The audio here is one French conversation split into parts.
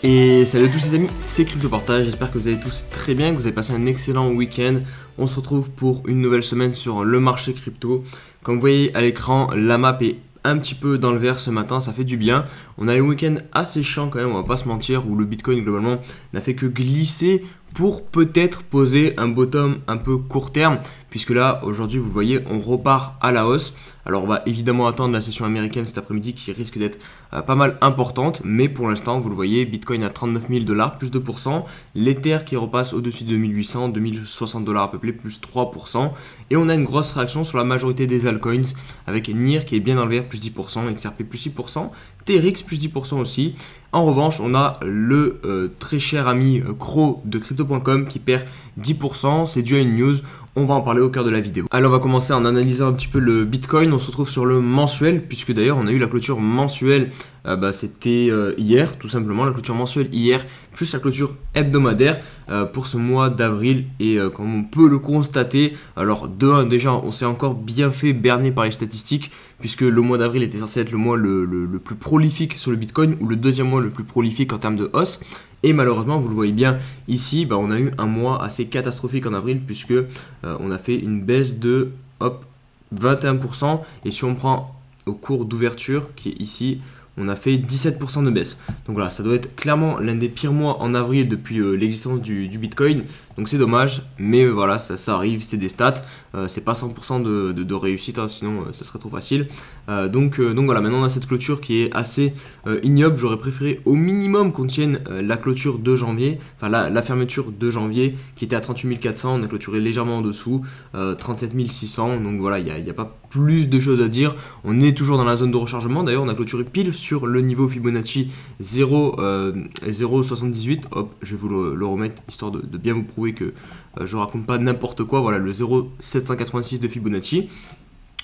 Et salut à tous les amis, c'est Cryptoportage, j'espère que vous allez tous très bien, que vous avez passé un excellent week-end. On se retrouve pour une nouvelle semaine sur le marché crypto. Comme vous voyez à l'écran, la map est un petit peu dans le vert ce matin, ça fait du bien. On a eu un week-end assez chiant quand même, on va pas se mentir, où le Bitcoin globalement n'a fait que glisser pour peut-être poser un bottom un peu court terme, puisque là aujourd'hui vous le voyez on repart à la hausse. Alors on va évidemment attendre la session américaine cet après-midi qui risque d'être pas mal importante, mais pour l'instant vous le voyez, Bitcoin à 39 000 $, plus 2%, l'Ether qui repasse au-dessus de 2800, 2060 $ à peu près, plus 3%, et on a une grosse réaction sur la majorité des altcoins avec NIR qui est bien dans le vert, plus 10%, XRP plus 6%, TRX plus 10% aussi. En revanche, on a le très cher ami Crow de Crypto.com qui perd 10%, c'est dû à une news. On va en parler au cœur de la vidéo. Alors on va commencer en analysant un petit peu le Bitcoin. On se retrouve sur le mensuel, puisque d'ailleurs on a eu la clôture mensuelle, c'était hier tout simplement, la clôture mensuelle hier, plus la clôture hebdomadaire pour ce mois d'avril. Et comme on peut le constater, alors de 1 déjà on s'est encore bien fait berner par les statistiques, puisque le mois d'avril était censé être le mois le plus prolifique sur le Bitcoin, ou le deuxième mois le plus prolifique en termes de hausse. Et malheureusement, vous le voyez bien ici, on a eu un mois assez catastrophique en avril, puisque on a fait une baisse de 21%. Et si on prend au cours d'ouverture, qui est ici, on a fait 17% de baisse. Donc voilà, ça doit être clairement l'un des pires mois en avril depuis l'existence du Bitcoin. Donc c'est dommage, mais voilà, ça arrive, c'est des stats. C'est pas 100% de réussite, hein, sinon ce serait trop facile. Donc voilà, maintenant on a cette clôture qui est assez ignoble. J'aurais préféré au minimum qu'on tienne la clôture de janvier, enfin la fermeture de janvier qui était à 38 400. On a clôturé légèrement en dessous, 37 600. Donc voilà, il n'y a pas plus de choses à dire. On est toujours dans la zone de rechargement. D'ailleurs, on a clôturé pile sur le niveau Fibonacci 0,78. Hop, je vais vous le remettre histoire de bien vous prouver que je raconte pas n'importe quoi. Voilà, le 0,786 de Fibonacci.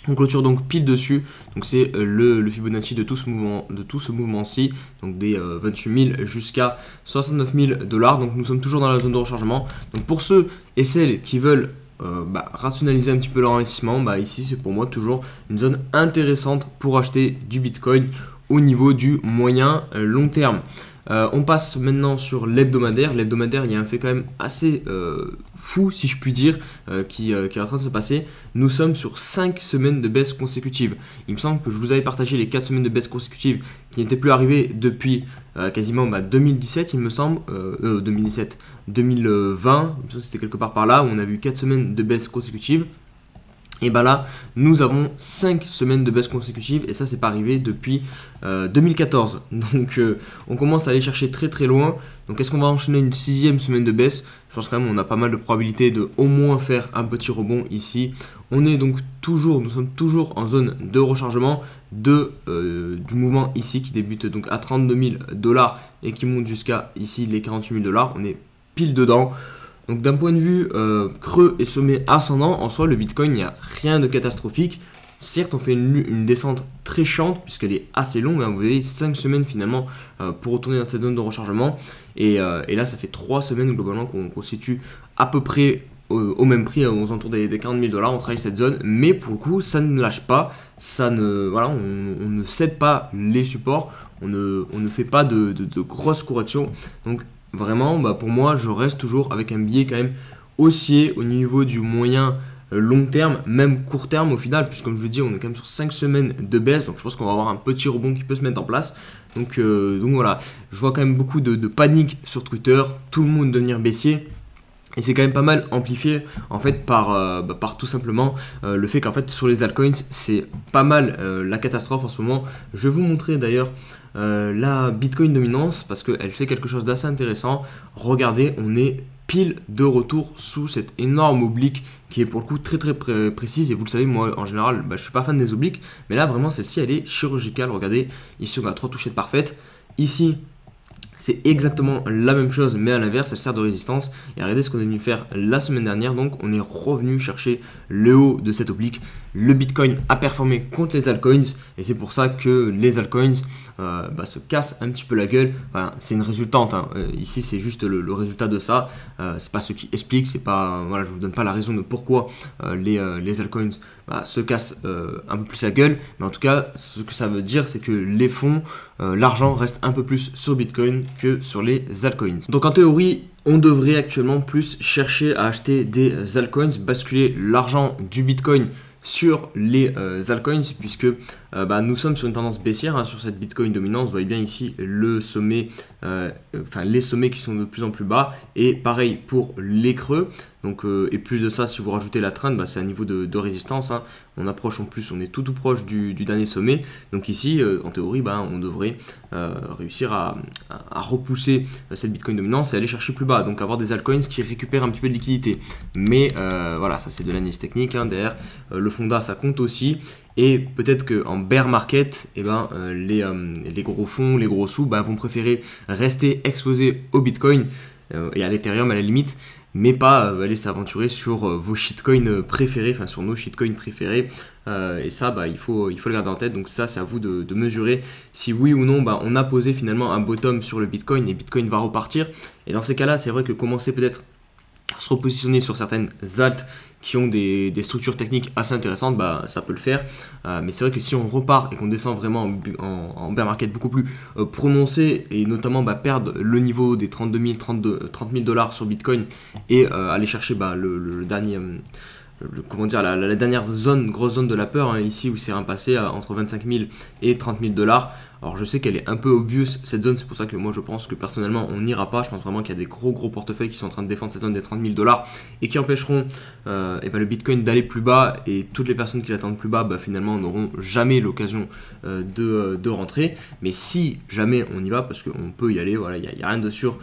On clôture donc pile dessus, donc c'est le Fibonacci de tout ce mouvement-ci, donc des 28 000 jusqu'à 69 000 $. Donc nous sommes toujours dans la zone de rechargement. Donc pour ceux et celles qui veulent rationaliser un petit peu leur investissement, ici c'est pour moi toujours une zone intéressante pour acheter du Bitcoin au niveau du moyen long terme. On passe maintenant sur l'hebdomadaire. L'hebdomadaire, il y a un fait quand même assez fou, si je puis dire, qui est en train de se passer. Nous sommes sur 5 semaines de baisse consécutive. Il me semble que je vous avais partagé les 4 semaines de baisse consécutive qui n'étaient plus arrivées depuis quasiment 2017, il me semble, 2017, 2020, c'était quelque part par là, où on a vu 4 semaines de baisse consécutive. Et là, nous avons 5 semaines de baisse consécutive, et ça, c'est pas arrivé depuis 2014. Donc, on commence à aller chercher très très loin. Donc, est-ce qu'on va enchaîner une 6e semaine de baisse? Je pense quand même qu'on a pas mal de probabilités de au moins faire un petit rebond ici. On est donc nous sommes toujours en zone de rechargement du mouvement ici qui débute donc à 32 000 $ et qui monte jusqu'à ici les 48 000 $. On est pile dedans. Donc d'un point de vue creux et sommet ascendant, en soi le Bitcoin, il n'y a rien de catastrophique. Certes, on fait une descente très chiante puisqu'elle est assez longue, hein. Vous voyez 5 semaines finalement pour retourner dans cette zone de rechargement. Et là, ça fait 3 semaines globalement qu'on constitue à peu près au même prix, aux alentours des 40 000 $. On travaille cette zone, mais pour le coup, ça ne lâche pas. On ne cède pas les supports, on ne fait pas de grosses corrections. Donc vraiment, pour moi, je reste toujours avec un biais quand même haussier au niveau du moyen long terme, même court terme au final, puisque comme je vous dis, on est quand même sur 5 semaines de baisse, donc je pense qu'on va avoir un petit rebond qui peut se mettre en place. Donc voilà, je vois quand même beaucoup de panique sur Twitter, tout le monde devenir baissier. Et c'est quand même pas mal amplifié en fait par tout simplement le fait qu'en fait sur les altcoins c'est pas mal la catastrophe en ce moment. Je vais vous montrer d'ailleurs la Bitcoin dominance parce qu'elle fait quelque chose d'assez intéressant. Regardez, on est pile de retour sous cette énorme oblique qui est pour le coup très précise. Et vous le savez, moi en général je suis pas fan des obliques, mais là vraiment celle-ci elle est chirurgicale. Regardez, ici on a 3 touchettes parfaites. Ici c'est exactement la même chose, mais à l'inverse, elle sert de résistance. Et regardez ce qu'on est venu faire la semaine dernière. Donc, on est revenu chercher le haut de cette oblique. Le Bitcoin a performé contre les altcoins. Et c'est pour ça que les altcoins se cassent un petit peu la gueule. Enfin, c'est une résultante, hein. Ici, c'est juste le résultat de ça. C'est pas ce qui explique. C'est pas, voilà, je vous donne pas la raison de pourquoi les altcoins se cassent un peu plus la gueule. Mais en tout cas, ce que ça veut dire, c'est que les fonds, l'argent reste un peu plus sur Bitcoin. que sur les altcoins. Donc en théorie, on devrait actuellement plus chercher à acheter des altcoins, basculer l'argent du Bitcoin sur les altcoins, puisque nous sommes sur une tendance baissière sur cette Bitcoin dominance. Vous voyez bien ici le sommet, les sommets qui sont de plus en plus bas, et pareil pour les creux. Donc, et plus de ça, si vous rajoutez la trend, c'est un niveau de résistance. On approche en plus, on est tout proche du dernier sommet. Donc ici, en théorie, on devrait réussir à repousser cette Bitcoin dominance et aller chercher plus bas. Donc avoir des altcoins qui récupèrent un petit peu de liquidité. Mais voilà, ça c'est de l'analyse technique. Derrière, le fondat, ça compte aussi. Et peut-être qu'en bear market, les gros fonds, les gros sous vont préférer rester exposés au Bitcoin et à l'Ethereum à la limite, mais pas aller s'aventurer sur vos shitcoins préférés, enfin sur nos shitcoins préférés. Et ça, il faut le garder en tête. Donc ça, c'est à vous de mesurer si oui ou non on a posé finalement un bottom sur le Bitcoin et Bitcoin va repartir. Et dans ces cas-là, c'est vrai que commencer peut-être à se repositionner sur certaines alts qui ont des structures techniques assez intéressantes, ça peut le faire. Mais c'est vrai que si on repart et qu'on descend vraiment en bear market beaucoup plus prononcé, et notamment perdre le niveau des 32 000, 30 000 dollars sur Bitcoin et aller chercher le dernier... la dernière grosse zone de la peur, ici où c'est un passé entre 25 000 et 30 000 dollars. Alors je sais qu'elle est un peu obvious cette zone, c'est pour ça que moi je pense que personnellement on n'ira pas. Je pense vraiment qu'il y a des gros portefeuilles qui sont en train de défendre cette zone des 30 000 dollars et qui empêcheront le Bitcoin d'aller plus bas, et toutes les personnes qui l'attendent plus bas finalement n'auront jamais l'occasion de rentrer. Mais si jamais on y va, parce qu'on peut y aller, voilà, il n'y a rien de sûr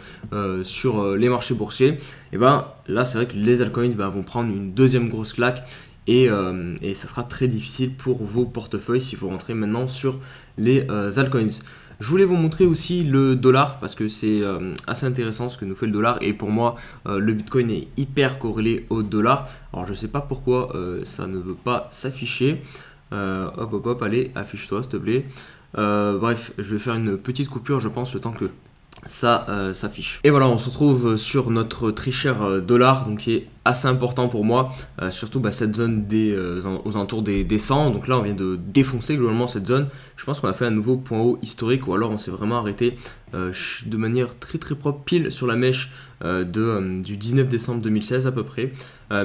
sur les marchés boursiers, et là c'est vrai que les altcoins vont prendre une deuxième grosse claque. Et ça sera très difficile pour vos portefeuilles si vous rentrez maintenant sur les altcoins. Je voulais vous montrer aussi le dollar parce que c'est assez intéressant ce que nous fait le dollar, et pour moi le Bitcoin est hyper corrélé au dollar. Alors je ne sais pas pourquoi ça ne veut pas s'afficher. Hop, allez, affiche-toi s'il te plaît. Bref, je vais faire une petite coupure, je pense, le temps que ça s'affiche. Et voilà, on se retrouve sur notre très cher dollar, donc qui est assez important pour moi, surtout cette zone aux alentours des 100. Donc là on vient de défoncer globalement cette zone. Je pense qu'on a fait un nouveau point haut historique, ou alors on s'est vraiment arrêté de manière très propre pile sur la mèche du 19 décembre 2016 à peu près.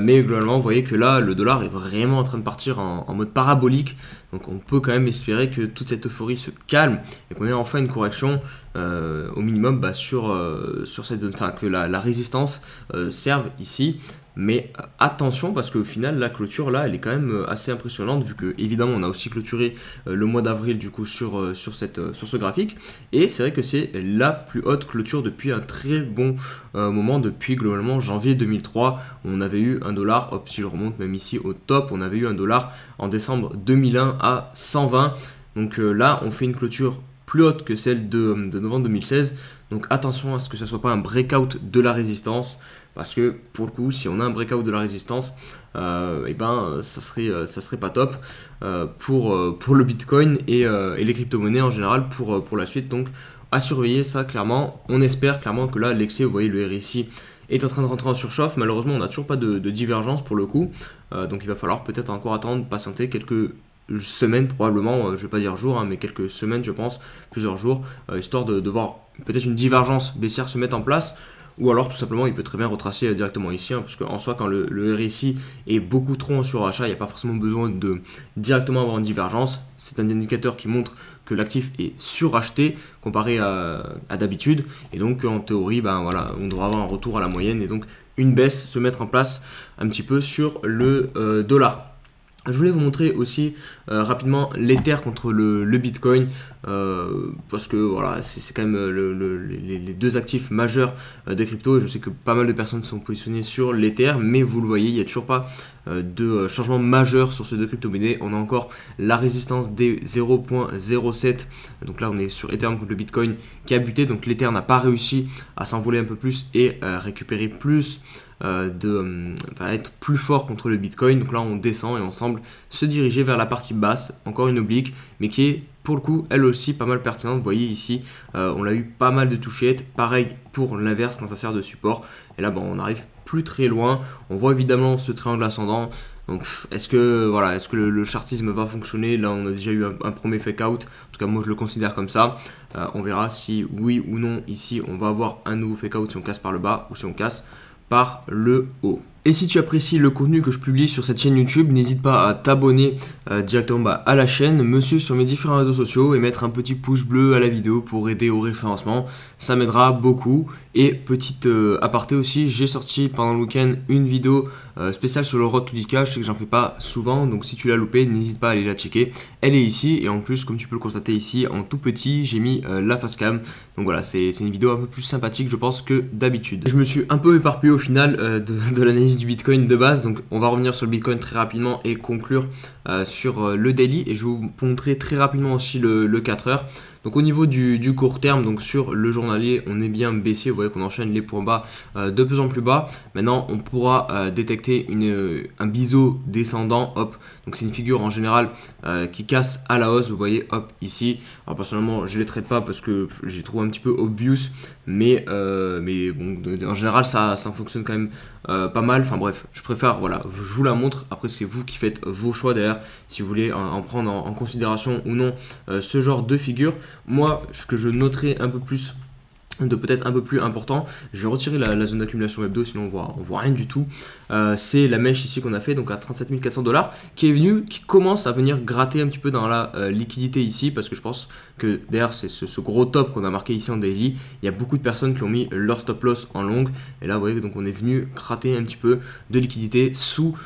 Mais globalement vous voyez que là le dollar est vraiment en train de partir en mode parabolique. Donc on peut quand même espérer que toute cette euphorie se calme et qu'on ait enfin une correction au minimum sur cette zone, enfin que la résistance serve ici. Mais attention, parce qu'au final la clôture là elle est quand même assez impressionnante, vu que évidemment on a aussi clôturé le mois d'avril du coup sur ce graphique, et c'est vrai que c'est la plus haute clôture depuis un très bon moment, depuis globalement janvier 2003. On avait eu un dollar, hop, si je remonte même ici au top, on avait eu un dollar en décembre 2001 à 120. Donc là on fait une clôture plus haute que celle de novembre 2016. Donc attention à ce que ça soit pas un breakout de la résistance, parce que pour le coup si on a un breakout de la résistance, ça serait pas top pour le Bitcoin et les crypto-monnaies en général pour la suite. Donc à surveiller ça clairement. On espère clairement que là l'excès, vous voyez le RSI est en train de rentrer en surchauffe. Malheureusement on n'a toujours pas de divergence pour le coup, donc il va falloir peut-être encore attendre, patienter quelques semaines probablement, je vais pas dire jours, mais quelques semaines je pense, plusieurs jours, histoire de voir peut-être une divergence baissière se mettre en place. Ou alors tout simplement il peut très bien retracer directement ici, parce qu'en soi quand le RSI est beaucoup trop en surachat, il n'y a pas forcément besoin de directement avoir une divergence. C'est un indicateur qui montre que l'actif est suracheté comparé à d'habitude, et donc en théorie on devra avoir un retour à la moyenne et donc une baisse se mettre en place un petit peu sur le dollar. Je voulais vous montrer aussi rapidement l'Ether contre le Bitcoin, parce que voilà, c'est quand même les deux actifs majeurs des cryptos, et je sais que pas mal de personnes sont positionnées sur l'Ether, mais vous le voyez, il n'y a toujours pas de changement majeur sur ces deux crypto-monnaies. On a encore la résistance des 0.07, donc là on est sur Ethereum contre le Bitcoin qui a buté, donc l'Ether n'a pas réussi à s'envoler un peu plus et récupérer plus, être plus fort contre le Bitcoin. Donc là on descend et on semble se diriger vers la partie basse, encore une oblique, mais qui est pour le coup elle aussi pas mal pertinente. Vous voyez ici on a eu pas mal de touchettes, pareil pour l'inverse quand ça sert de support, et là on arrive plus très loin. On voit évidemment ce triangle ascendant, Donc est-ce que voilà, est-ce que le chartisme va fonctionner? Là on a déjà eu un premier fake out, en tout cas moi je le considère comme ça. On verra si oui ou non ici on va avoir un nouveau fake out si on casse par le bas ou si on casse par le haut. Et si tu apprécies le contenu que je publie sur cette chaîne YouTube, n'hésite pas à t'abonner directement à la chaîne, me suivre sur mes différents réseaux sociaux et mettre un petit pouce bleu à la vidéo pour aider au référencement. Ça m'aidera beaucoup. Et petite aparté aussi, j'ai sorti pendant le week-end une vidéo spéciale sur le Road to 10K. Je sais que j'en fais pas souvent, donc si tu l'as loupé, n'hésite pas à aller la checker. Elle est ici et en plus, comme tu peux le constater ici, en tout petit, j'ai mis la facecam. Donc voilà, c'est une vidéo un peu plus sympathique, je pense, que d'habitude. Je me suis un peu éparpillé au final de l'analyse du Bitcoin de base, donc on va revenir sur le Bitcoin très rapidement et conclure sur le daily, et je vais vous montrer très rapidement aussi le 4 heures. Donc au niveau du court terme, donc sur le journalier, on est bien baissier, vous voyez qu'on enchaîne les points bas de plus en plus bas. Maintenant on pourra détecter un biseau descendant, hop, donc c'est une figure en général qui casse à la hausse, vous voyez, hop, ici. Alors personnellement je ne les traite pas parce que j'ai trouvé un petit peu obvious, mais bon, en général ça fonctionne quand même pas mal. Enfin bref, je préfère, voilà, je vous la montre, après c'est vous qui faites vos choix derrière, si vous voulez en prendre en considération ou non ce genre de figure. Moi, ce que je noterai un peu plus, de peut-être un peu plus important, je vais retirer la zone d'accumulation hebdo, sinon on voit rien du tout. C'est la mèche ici qu'on a fait, donc à 37 400 $, qui commence à venir gratter un petit peu dans la liquidité ici, parce que je pense que derrière c'est ce gros top qu'on a marqué ici en daily, il y a beaucoup de personnes qui ont mis leur stop loss en longue, et là vous voyez, donc on est venu gratter un petit peu de liquidité sous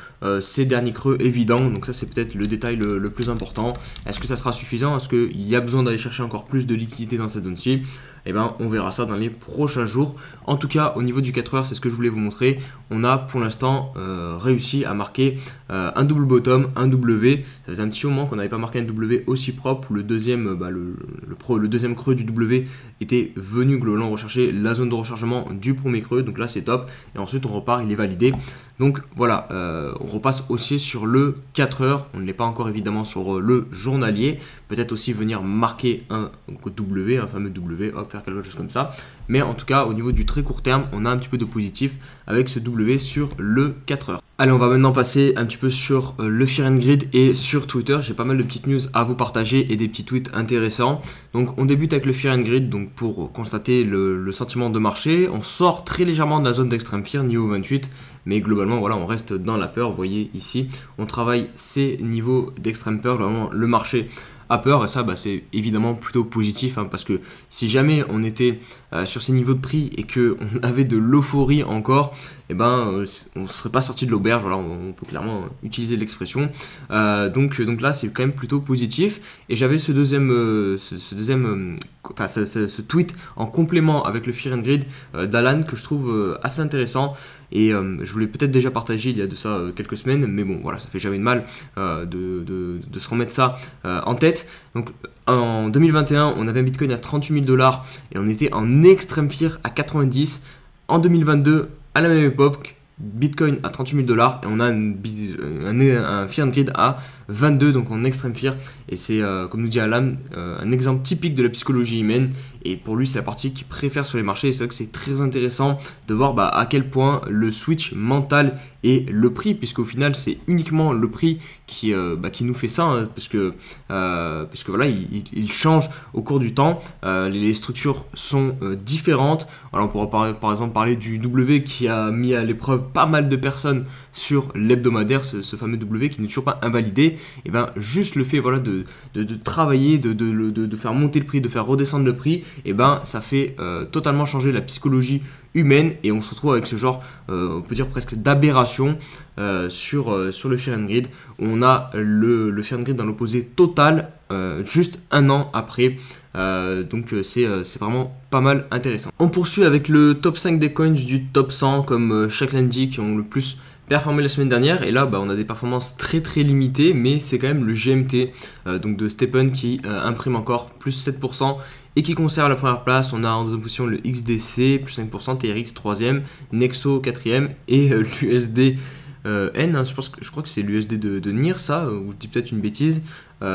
ces derniers creux évidents. Donc ça c'est peut-être le détail le plus important. Est-ce que ça sera suffisant? Est-ce qu'il y a besoin d'aller chercher encore plus de liquidité dans cette zone-ci? Eh ben, on verra ça dans les prochains jours. En tout cas, au niveau du 4 heures, c'est ce que je voulais vous montrer. On a pour l'instant réussi à marquer un double bottom, un W. Ça faisait un petit moment qu'on n'avait pas marqué un W aussi propre. Le deuxième, le deuxième creux du W était venu globalement rechercher la zone de rechargement du premier creux. Donc là, c'est top. Et ensuite, on repart, il est validé. Donc voilà, on repasse aussi sur le 4 heures. On ne l'est pas encore évidemment sur le journalier. Peut-être aussi venir marquer un W, un fameux W, hop, faire quelque chose comme ça. Mais en tout cas, au niveau du très court terme, on a un petit peu de positif avec ce W sur le 4 heures. Allez, on va maintenant passer un petit peu sur le Fear and Greed et sur Twitter. J'ai pas mal de petites news à vous partager et des petits tweets intéressants. Donc on débute avec le Fear and Greed, donc pour constater le sentiment de marché. On sort très légèrement de la zone d'extrême fear, niveau 28. Mais globalement, voilà, on reste dans la peur. Vous voyez ici, on travaille ces niveaux d'extrême peur. Globalement, le marché a peur, et ça c'est évidemment plutôt positif, parce que si jamais on était sur ces niveaux de prix et qu'on avait de l'euphorie encore, on ne serait pas sorti de l'auberge. Voilà, on peut clairement utiliser l'expression. Donc là c'est quand même plutôt positif, et j'avais ce tweet en complément avec le Fear and Greed d'Alan que je trouve assez intéressant. Et je voulais peut-être déjà partager il y a de ça quelques semaines, mais bon voilà, ça fait jamais de mal de se remettre ça en tête. Donc en 2021, on avait un Bitcoin à 38 000 $ et on était en extrême fear à 90. En 2022, à la même époque, Bitcoin à 38 000 $ et on a un Fear and Greed à 22, donc en extrême fear. Et c'est, comme nous dit Alan, un exemple typique de la psychologie humaine. Et pour lui, c'est la partie qu'il préfère sur les marchés. Et c'est vrai que c'est très intéressant de voir à quel point le switch mental est le prix, puisqu'au final, c'est uniquement le prix qui nous fait ça, parce que voilà, il change au cours du temps. Les structures sont différentes. Voilà, on pourra par exemple parler du W qui a mis à l'épreuve pas mal de personnes sur l'hebdomadaire, ce fameux W qui n'est toujours pas invalidé. Et juste le fait, voilà, de travailler, de faire monter le prix, de faire redescendre le prix, ça fait totalement changer la psychologie humaine, et on se retrouve avec ce genre, on peut dire presque d'aberration sur le Fear and Greed, où on a le Fear and Greed dans l'opposé total juste un an après. Donc c'est vraiment pas mal intéressant. On poursuit avec le top 5 des coins du top 100 comme chaque lundi qui ont le plus performé la semaine dernière, et là on a des performances très très limitées, mais c'est quand même le GMT donc de Stephen qui imprime encore plus 7% et qui conserve la première place. On a en deuxième position le XDC plus 5%, TRX 3ème, Nexo 4ème et l'USD N, je crois que c'est l'USD de NIR, ça, ou je dis peut-être une bêtise, Vous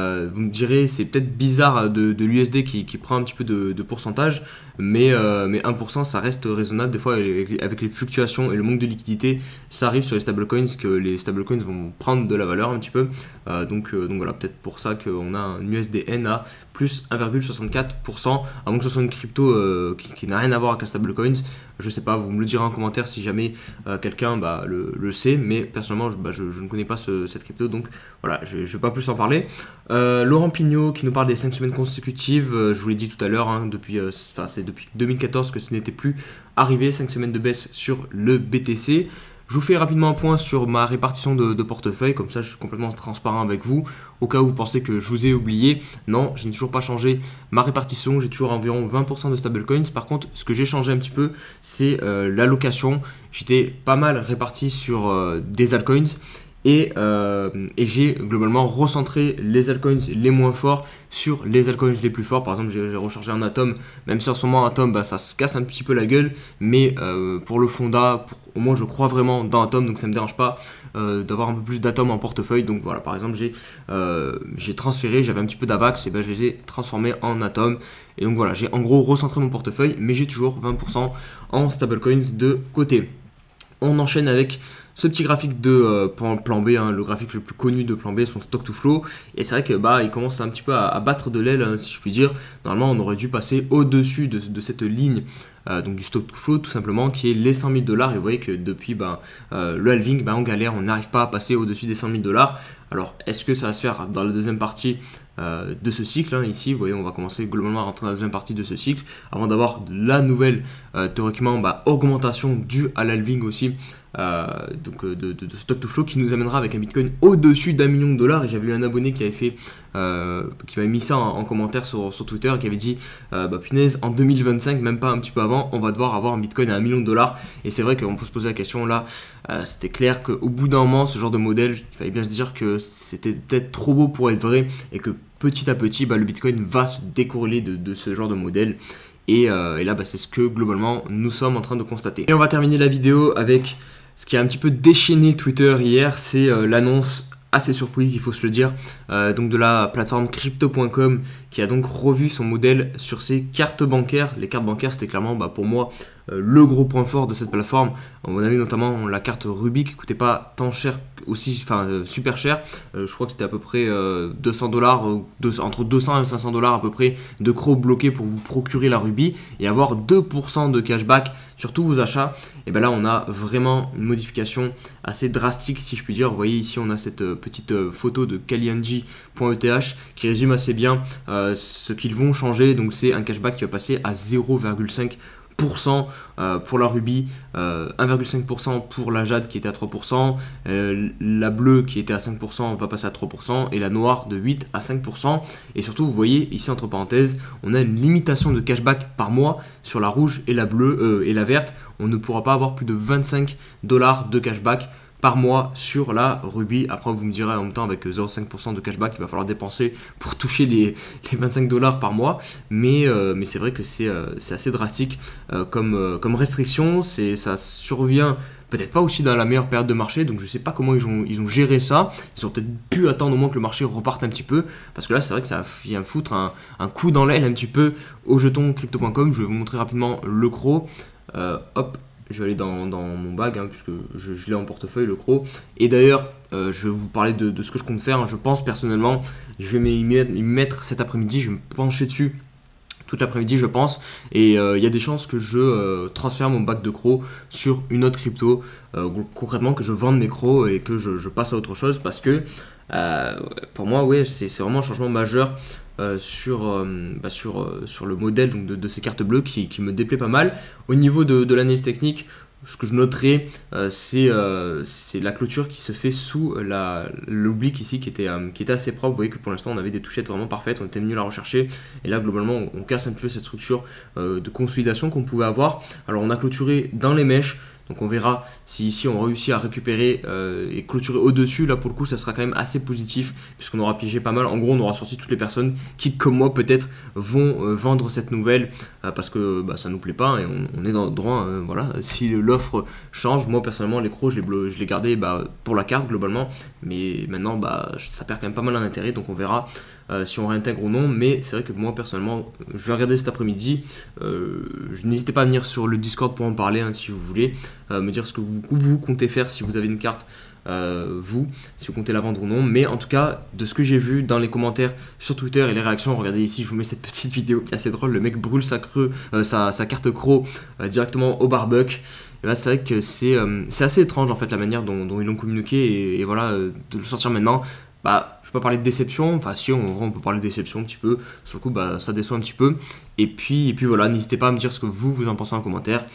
me direz, c'est peut-être bizarre de l'USD qui prend un petit peu de pourcentage, mais 1% ça reste raisonnable. Des fois, avec les fluctuations et le manque de liquidité, ça arrive sur les stablecoins que les stablecoins vont prendre de la valeur un petit peu. Donc voilà, peut-être pour ça qu'on a un USDN à plus 1,64%, à moins que ce soit une crypto qui n'a rien à voir avec un stablecoin. Je sais pas, vous me le direz en commentaire si jamais quelqu'un le sait, mais personnellement je ne connais pas cette crypto, donc voilà, je ne vais pas plus en parler. Laurent Pignot qui nous parle des 5 semaines consécutives, je vous l'ai dit tout à l'heure, hein, c'est depuis 2014 que ce n'était plus arrivé, 5 semaines de baisse sur le BTC. Je vous fais rapidement un point sur ma répartition de portefeuille, comme ça je suis complètement transparent avec vous. Au cas où vous pensez que je vous ai oublié, non, je n'ai toujours pas changé ma répartition, j'ai toujours environ 20% de stablecoins. Par contre, ce que j'ai changé un petit peu, c'est l'allocation. J'étais pas mal réparti sur des altcoins. Et j'ai globalement recentré les altcoins les moins forts sur les altcoins les plus forts. Par exemple, j'ai rechargé un Atom, même si en ce moment Atom ça se casse un petit peu la gueule, mais pour le fonda, au moins je crois vraiment dans Atom, donc ça ne me dérange pas d'avoir un peu plus d'Atom en portefeuille. Donc voilà, par exemple j'ai transféré, j'avais un petit peu d'Avax, et je les ai transformés en Atom. Et donc voilà, j'ai en gros recentré mon portefeuille, mais j'ai toujours 20% en stablecoins de côté. On enchaîne avec ce petit graphique de plan B, hein, le graphique le plus connu de plan B, son stock to flow. Et c'est vrai que il commence un petit peu à battre de l'aile, hein, si je puis dire. Normalement, on aurait dû passer au-dessus de cette ligne, donc du stock to flow, tout simplement, qui est les 100 000 $. Et vous voyez que depuis le halving, on galère, on n'arrive pas à passer au-dessus des 100 000 $. Alors, est-ce que ça va se faire dans la deuxième partie de ce cycle, hein? Ici, vous voyez, on va commencer globalement à rentrer dans la deuxième partie de ce cycle, avant d'avoir la nouvelle, théoriquement, augmentation due à l'halving aussi, de stock to flow, qui nous amènera avec un Bitcoin au-dessus d'1 million de $. Et j'avais eu un abonné qui avait fait, qui m'avait mis ça en commentaire sur Twitter, et qui avait dit, punaise, en 2025, même pas un petit peu avant, on va devoir avoir un Bitcoin à 1 million de $. Et c'est vrai qu'on peut se poser la question là, c'était clair qu'au bout d'un moment, ce genre de modèle, il fallait bien se dire que c'était peut-être trop beau pour être vrai, et que petit à petit, le Bitcoin va se décorréler de ce genre de modèle. Et là, c'est ce que globalement nous sommes en train de constater. Et on va terminer la vidéo avec ce qui a un petit peu déchaîné Twitter hier, c'est l'annonce assez surprise, il faut se le dire, donc de la plateforme crypto.com, qui a donc revu son modèle sur ses cartes bancaires. Les cartes bancaires, c'était clairement pour moi le gros point fort de cette plateforme. On avait notamment la carte Ruby qui coûtait pas tant cher, aussi, super cher. Je crois que c'était à peu près 200 $, entre 200 et 500 $ à peu près de crocs bloqués pour vous procurer la Ruby et avoir 2% de cashback sur tous vos achats. Et là, on a vraiment une modification assez drastique, si je puis dire. Vous voyez ici, on a cette petite photo de Kalianji.eth qui résume assez bien ce qu'ils vont changer. Donc c'est un cashback qui va passer à 0,5% pour la Ruby, 1,5% pour la Jade qui était à 3%, la bleue qui était à 5% va passer à 3%, et la noire de 8 à 5%. Et surtout, vous voyez ici entre parenthèses, on a une limitation de cashback par mois sur la rouge et la bleue et la verte. On ne pourra pas avoir plus de 25 $ de cashback par mois sur la Ruby. Après, vous me direz en même temps, avec 0,5% de cashback, il va falloir dépenser pour toucher les 25 $ par mois. Mais c'est vrai que c'est assez drastique comme restriction. Ça survient peut-être pas aussi dans la meilleure période de marché, donc je sais pas comment ils ont géré ça. Ils ont peut-être pu attendre au moins que le marché reparte un petit peu, parce que là c'est vrai que ça vient foutre un coup dans l'aile un petit peu au jeton crypto.com. Je vais vous montrer rapidement le CRO. Hop, je vais aller dans mon bag, hein, puisque je l'ai en portefeuille, le CRO. Et d'ailleurs, je vais vous parler de ce que je compte faire. Je pense personnellement, je vais m'y mettre cet après-midi, je vais me pencher dessus toute l'après-midi, je pense. Et il y a des chances que je transfère mon bac de CRO sur une autre crypto. Concrètement, que je vende mes CRO et que je passe à autre chose, parce que pour moi, ouais, c'est vraiment un changement majeur sur le modèle donc de ces cartes bleues qui me déplaît pas mal. Au niveau de l'analyse technique, ce que je noterai, c'est la clôture qui se fait sous l'oblique ici, qui était assez propre. Vous voyez que pour l'instant on avait des touchettes vraiment parfaites, on était venu la rechercher, et là globalement on casse un peu cette structure de consolidation qu'on pouvait avoir. Alors on a clôturé dans les mèches, donc on verra si ici on réussit à récupérer et clôturer au-dessus. Là pour le coup ça sera quand même assez positif, puisqu'on aura piégé pas mal. En gros on aura sorti toutes les personnes qui, comme moi peut-être, vont vendre cette nouvelle parce que bah, ça nous plaît pas et on est dans le droit. Voilà. Si l'offre change, moi personnellement les crocs je les gardais bah, pour la carte globalement, mais maintenant bah, ça perd quand même pas mal d'intérêt, donc on verra si on réintègre ou non. Mais c'est vrai que moi personnellement je vais regarder cet après-midi. N'hésitez pas à venir sur le Discord pour en parler hein, si vous voulez, me dire ce que vous comptez faire si vous avez une carte. Vous, si vous comptez la vendre ou non, mais en tout cas, de ce que j'ai vu dans les commentaires sur Twitter et les réactions, regardez ici, je vous mets cette petite vidéo qui est assez drôle. Le mec brûle sa carte Croc directement au barbuck. Et là, c'est vrai que c'est assez étrange en fait la manière dont ils l'ont communiqué et voilà, de le sortir maintenant. Bah, je peux pas parler de déception, enfin si on peut parler de déception un petit peu, sur le coup bah, ça déçoit un petit peu, et puis voilà, n'hésitez pas à me dire ce que vous en pensez en commentaire,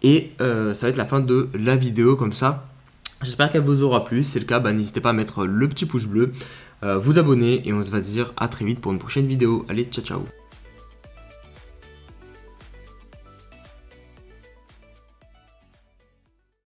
et ça va être la fin de la vidéo comme ça. J'espère qu'elle vous aura plu. Si c'est le cas, bah, n'hésitez pas à mettre le petit pouce bleu, vous abonner et on se va dire à très vite pour une prochaine vidéo. Allez, ciao ciao.